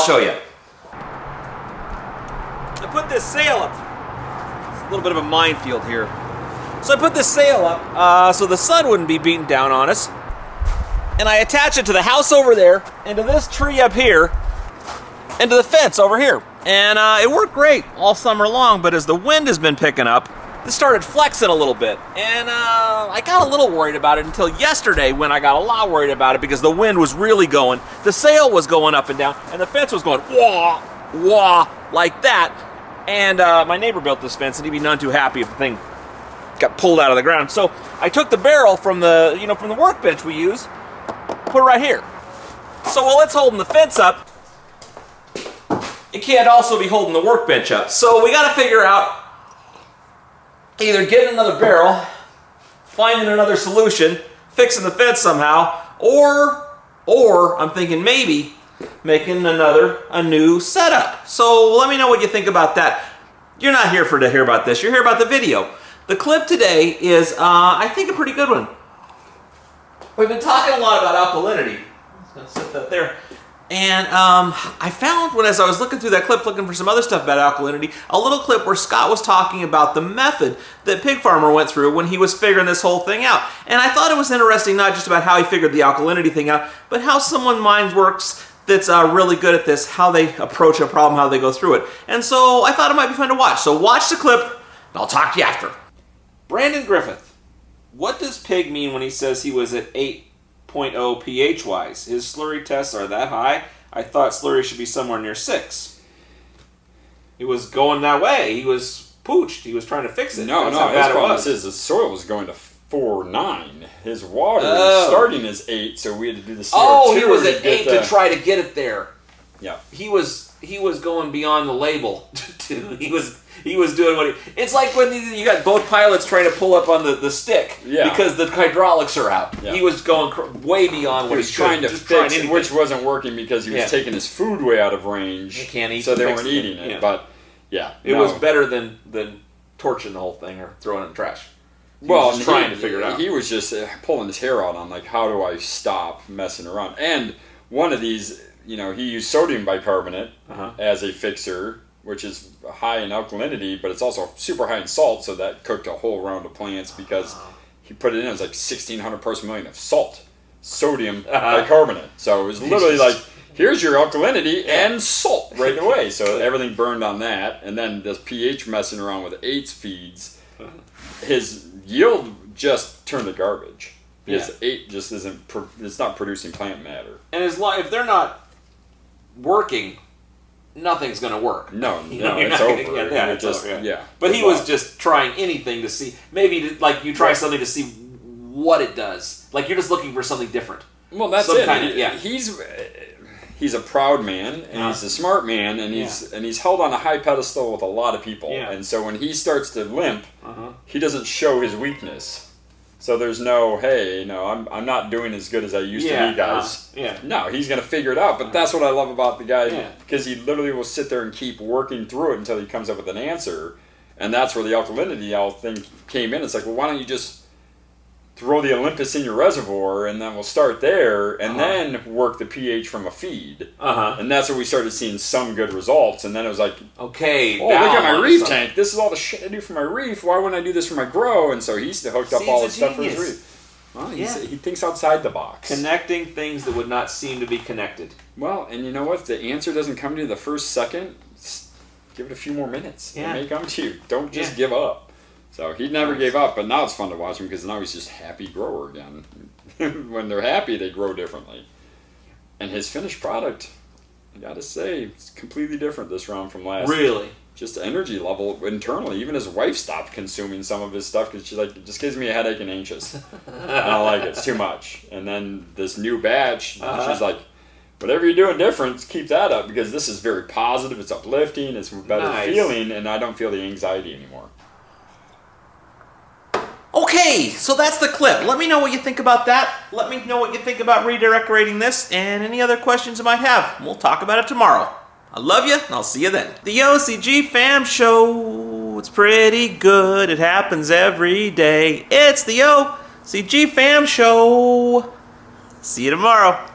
show you. I put this sail up. It's a little bit of a minefield here. So I put this sail up so the sun wouldn't be beating down on us. And I attach it to the house over there, and to this tree up here, and to the fence over here. And it worked great all summer long, but as the wind has been picking up, this started flexing a little bit. And I got a little worried about it until yesterday when I got a lot worried about it because the wind was really going. The sail was going up and down, and the fence was going wah, wah, like that. And my neighbor built this fence, and he'd be none too happy if the thing got pulled out of the ground. So I took the barrel from the, from the workbench we use, put it right here. So while it's holding the fence up, it can't also be holding the workbench up. So we got to figure out either getting another barrel, finding another solution, fixing the fence somehow, or I'm thinking maybe making a new setup. So let me know what you think about that. You're not here to hear about this. You're here about the video. The clip today is, I think, a pretty good one. We've been talking a lot about alkalinity. I'm just going to set that there. And I found, as I was looking through that clip, looking for some other stuff about alkalinity, a little clip where Scott was talking about the method that Pig Farmer went through when he was figuring this whole thing out. And I thought it was interesting, not just about how he figured the alkalinity thing out, but how someone's mind works that's really good at this, how they approach a problem, how they go through it. And so I thought it might be fun to watch. So watch the clip, and I'll talk to you after. Brandon Griffith, what does Pig mean when he says he was at 8.0 pH-wise? His slurry tests are that high? I thought slurry should be somewhere near 6. He was going that way. He was pooched. He was trying to fix it. No, his problem is the soil was going to 4.9. His water starting is 8, so we had to do the CO2. Oh, he was at 8 to try to get it there. Yeah. He was going beyond the label. He was doing what it's like when you got boat pilots trying to pull up on the stick because the hydraulics are out. Yeah. He was going way beyond what he was trying to fix, which wasn't working because he was taking his food way out of range. They can't eat, so they weren't eating it. But it was better than torching the whole thing or throwing it in the trash. He was trying to figure it out. He was just pulling his hair out on how do I stop messing around. And one of these, he used sodium bicarbonate as a fixer, which is high in alkalinity, but it's also super high in salt, so that cooked a whole round of plants because he put it in, it was like 1,600 parts per million of salt, sodium bicarbonate. So it was literally like, here's your alkalinity and salt right away. So everything burned on that, and then this pH messing around with 8 feeds, his yield just turned to garbage. Because 8 just isn't, it's not producing plant matter. And if they're not working, nothing's going to work. No, it's over. But he was just trying anything to see. Maybe you try something to see what it does. Like you're just looking for something different. Well, that's it. He's a proud man, and he's a smart man, and he's held on a high pedestal with a lot of people. Yeah. And so when he starts to limp, he doesn't show his weakness. So there's I'm not doing as good as I used to be, guys. No, he's going to figure it out. But that's what I love about the guy, because he literally will sit there and keep working through it until he comes up with an answer. And that's where the alkalinity thing came in. It's like, well, why don't you just throw the Olympus in your reservoir, and then we'll start there, and then work the pH from a feed. And that's where we started seeing some good results. And then it was like, okay, look at my reef tank. This is all the shit I do for my reef. Why wouldn't I do this for my grow? And so he's hooked up all the stuff for his reef. Well, he thinks outside the box. Connecting things that would not seem to be connected. Well, and you know what? If the answer doesn't come to you the first second, give it a few more minutes. It may come to you. Don't just give up. So he never gave up, but now it's fun to watch him because now he's just happy grower again. When they're happy, they grow differently. And his finished product, I gotta say, it's completely different this round from last. Really? Just the energy level internally. Even his wife stopped consuming some of his stuff because she's like, it just gives me a headache and anxious. I don't like it. It's too much. And then this new batch, she's like, whatever you're doing different, keep that up because this is very positive. It's uplifting. It's better feeling, and I don't feel the anxiety anymore. Okay, so that's the clip. Let me know what you think about that. Let me know what you think about redecorating this and any other questions you might have. We'll talk about it tomorrow. I love you, and I'll see you then. The OCG Fam Show. It's pretty good. It happens every day. It's the OCG Fam Show. See you tomorrow.